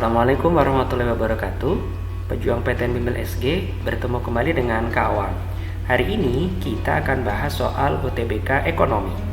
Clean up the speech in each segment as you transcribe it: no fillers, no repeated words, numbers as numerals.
Assalamualaikum warahmatullahi wabarakatuh. Pejuang PTN Bimbel SG bertemu kembali dengan Kak Awang. Hari ini kita akan bahas soal UTBK Ekonomi.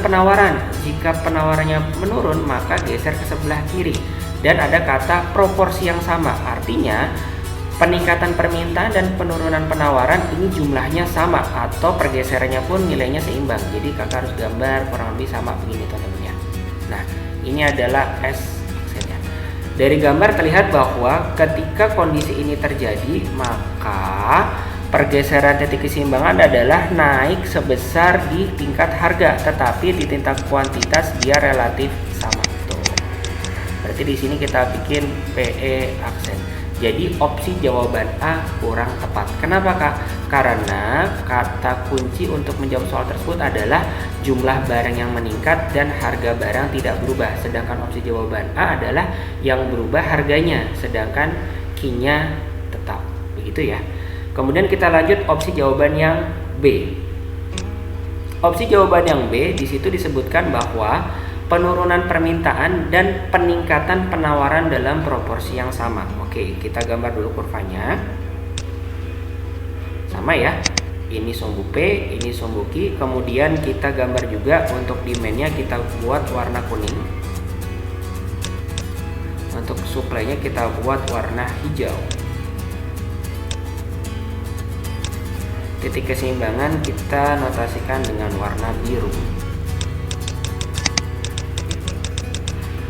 Penawaran, jika penawarannya menurun maka geser ke sebelah kiri dan ada kata proporsi yang sama, artinya peningkatan permintaan dan penurunan penawaran ini jumlahnya sama atau pergeserannya pun nilainya seimbang. Jadi kakak harus gambar kurang lebih sama begini teman-teman ya. Nah, ini adalah S aksennya. Dari gambar terlihat bahwa ketika kondisi ini terjadi maka pergeseran titik keseimbangan adalah naik sebesar di tingkat harga, tetapi di tingkat kuantitas dia relatif sama. Tuh. Berarti di sini kita bikin PE aksen. Jadi opsi jawaban A kurang tepat. Kenapa Kak? Karena kata kunci untuk menjawab soal tersebut adalah jumlah barang yang meningkat dan harga barang tidak berubah. Sedangkan opsi jawaban A adalah yang berubah harganya, sedangkan Q-nya tetap. Begitu ya. Kemudian kita lanjut opsi jawaban yang B. Opsi jawaban yang B di situ disebutkan bahwa penurunan permintaan dan peningkatan penawaran dalam proporsi yang sama. Oke, kita gambar dulu kurvanya. Sama ya. Ini sumbu P, ini sumbu Q. Kemudian kita gambar juga untuk demand-nya kita buat warna kuning. Untuk supply-nya kita buat warna hijau. Titik keseimbangan kita notasikan dengan warna biru.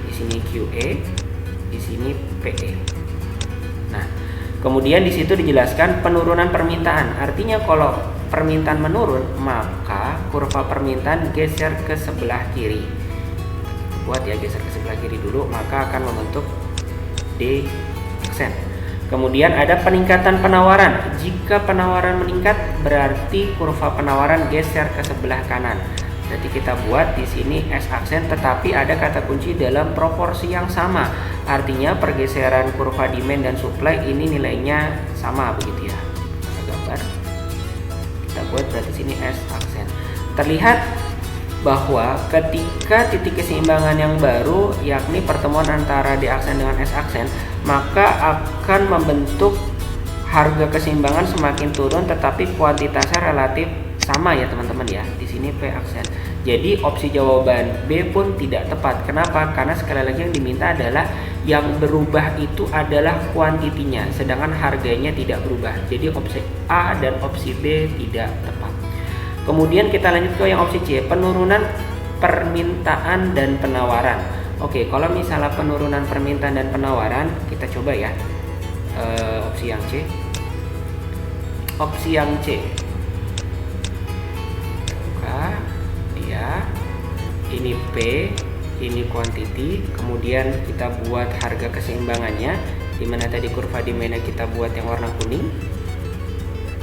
Di sini QE, di sini PE. Nah, kemudian di situ dijelaskan penurunan permintaan. Artinya kalau permintaan menurun, maka kurva permintaan geser ke sebelah kiri. buat ya, geser ke sebelah kiri dulu, maka akan membentuk D aksen. Kemudian ada peningkatan penawaran. Jika penawaran meningkat, berarti kurva penawaran geser ke sebelah kanan. Berarti kita buat di sini S aksen, tetapi ada kata kunci dalam proporsi yang sama. Artinya pergeseran kurva demand dan supply ini nilainya sama begitu ya. Kita gambar. Kita buat berarti sini S aksen. Terlihat bahwa ketika titik keseimbangan yang baru, yakni pertemuan antara D aksen dengan S aksen, maka akan membentuk harga keseimbangan semakin turun, tetapi kuantitasnya relatif sama ya teman-teman ya. Di sini P aksen. Jadi opsi jawaban B pun tidak tepat. Kenapa? Karena sekali lagi yang diminta adalah yang berubah itu adalah kuantitinya, sedangkan harganya tidak berubah. Jadi opsi A dan opsi B tidak tepat. Kemudian kita lanjut ke yang opsi C, penurunan permintaan dan penawaran. Oke, kalau misalnya penurunan permintaan dan penawaran, kita coba ya opsi yang C. Opsi yang C, buka dia, ini P, ini quantity, kemudian kita buat harga keseimbangannya, dimana tadi kurva demand kita buat yang warna kuning,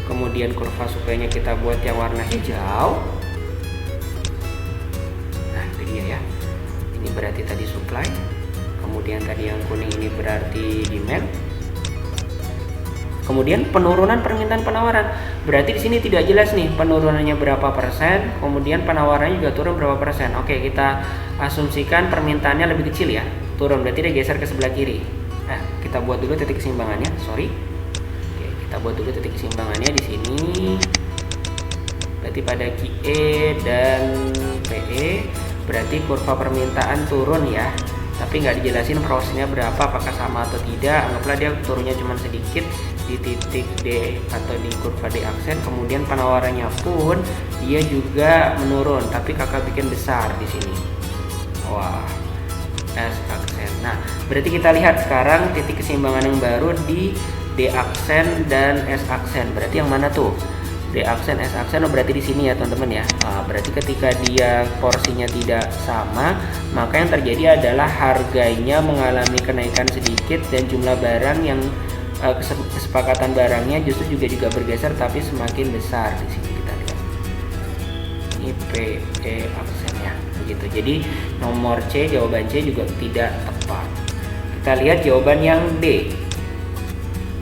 kemudian kurva supply-nya kita buat yang warna hijau. Nah itu dia ya, ini berarti tadi supply, kemudian tadi yang kuning ini berarti demand. Kemudian penurunan permintaan penawaran, berarti di sini tidak jelas nih penurunannya berapa persen, kemudian penawarannya juga turun berapa persen. Oke, kita asumsikan permintaannya lebih kecil ya, turun, berarti dia geser ke sebelah kiri. Nah, kita buat dulu titik keseimbangannya, sorry. Oke, kita buat dulu titik keseimbangannya di sini. Berarti pada QE dan PE, berarti kurva permintaan turun ya. Tapi nggak dijelasin prosesnya berapa, apakah sama atau tidak. Anggaplah dia turunnya cuma sedikit di titik D atau di kurva D aksen. Kemudian penawarannya pun dia juga menurun, tapi kakak bikin besar di sini. Wah, S aksen. Nah, berarti kita lihat sekarang titik keseimbangan yang baru di D aksen dan S aksen. Berarti yang mana tuh? D aksen, S aksen, oh berarti di sini ya teman-teman ya. Berarti ketika dia porsinya tidak sama, maka yang terjadi adalah harganya mengalami kenaikan sedikit dan jumlah barang yang kesepakatan barangnya justru juga bergeser tapi semakin besar. Di sini kita lihat. Ini PE aksennya begitu. Jadi nomor C, jawaban C juga tidak tepat. Kita lihat jawaban yang D.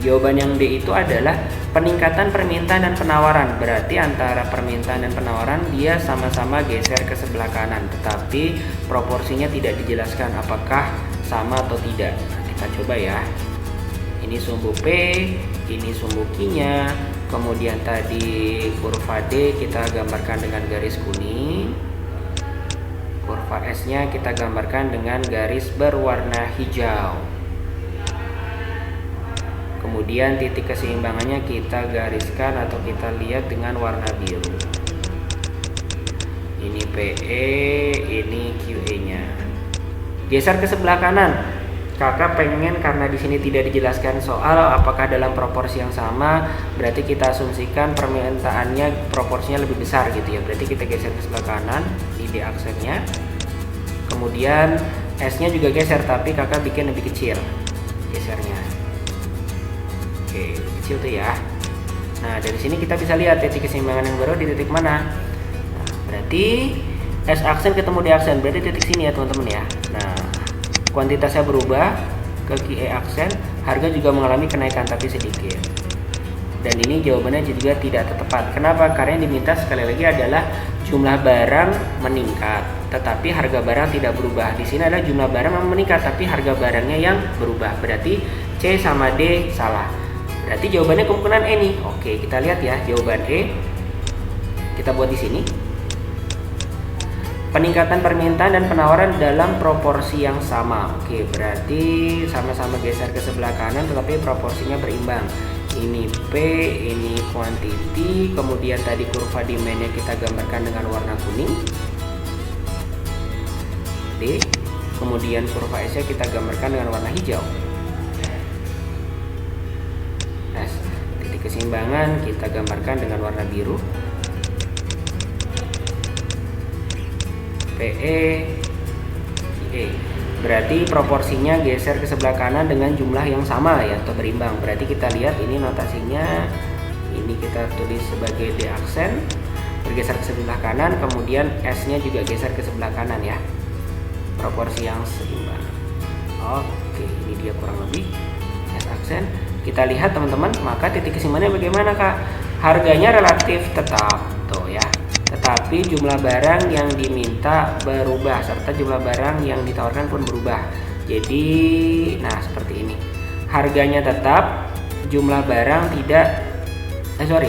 Jawaban yang D itu adalah peningkatan permintaan dan penawaran. Berarti antara permintaan dan penawaran dia sama-sama geser ke sebelah kanan, tetapi proporsinya tidak dijelaskan apakah sama atau tidak. Nah, kita coba ya. Ini sumbu P, ini sumbu Q-nya. Kemudian tadi kurva D kita gambarkan dengan garis kuning. Kurva S-nya kita gambarkan dengan garis berwarna hijau. Kemudian titik keseimbangannya kita gariskan atau kita lihat dengan warna biru. Ini PE, ini QE-nya. Geser ke sebelah kanan. Kakak pengen karena di sini tidak dijelaskan soal apakah dalam proporsi yang sama, berarti kita asumsikan permintaannya proporsinya lebih besar gitu ya. Berarti kita geser ke sebelah kanan, ini D aksennya. Kemudian S-nya juga geser, tapi kakak bikin lebih kecil gesernya. Oke, kecil tuh ya. Nah, dari sini kita bisa lihat titik keseimbangan yang baru di titik mana. Nah, berarti S aksen ketemu D aksen, berarti titik sini ya teman-teman ya. Nah, kuantitasnya berubah ke QE aksen, harga juga mengalami kenaikan tapi sedikit. Dan ini jawabannya juga tidak tepat. Kenapa? Karena yang diminta sekali lagi adalah jumlah barang meningkat, tetapi harga barang tidak berubah. Di sini adalah jumlah barang yang meningkat, tapi harga barangnya yang berubah. Berarti C sama D salah. Berarti jawabannya kemungkinan E nih. Oke, kita lihat ya jawaban E. Kita buat di sini. Peningkatan permintaan dan penawaran dalam proporsi yang sama. Oke, berarti sama-sama geser ke sebelah kanan tetapi proporsinya berimbang. Ini P, ini quantity, kemudian tadi kurva demand-nya kita gambarkan dengan warna kuning. D, kemudian kurva S-nya kita gambarkan dengan warna hijau. Titik keseimbangan kita gambarkan dengan warna biru. PE, Oke, berarti proporsinya geser ke sebelah kanan dengan jumlah yang sama ya, atau berimbang. Berarti kita lihat ini notasinya, ini kita tulis sebagai D aksen, bergeser ke sebelah kanan, kemudian S-nya juga geser ke sebelah kanan ya. Proporsi yang seimbang. Oke, ini dia kurang lebih S aksen. Kita lihat teman-teman, maka titik keseimbangannya bagaimana Kak? Harganya relatif tetap, tuh ya. Tetapi jumlah barang yang diminta berubah serta jumlah barang yang ditawarkan pun berubah. Jadi, nah seperti ini. Harganya tetap, jumlah barang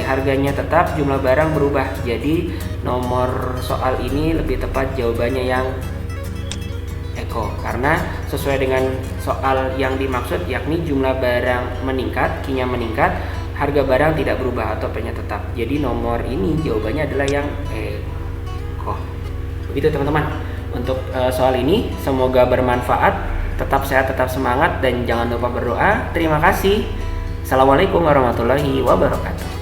harganya tetap, jumlah barang berubah. Jadi nomor soal ini lebih tepat jawabannya yang Eko, karena sesuai dengan soal yang dimaksud, yakni jumlah barang meningkat, Q-nya meningkat, harga barang tidak berubah atau P-nya tetap. Jadi nomor ini jawabannya adalah yang Eko. Begitu teman-teman untuk soal ini, semoga bermanfaat. Tetap sehat, tetap semangat, dan jangan lupa berdoa. Terima kasih. Assalamualaikum warahmatullahi wabarakatuh.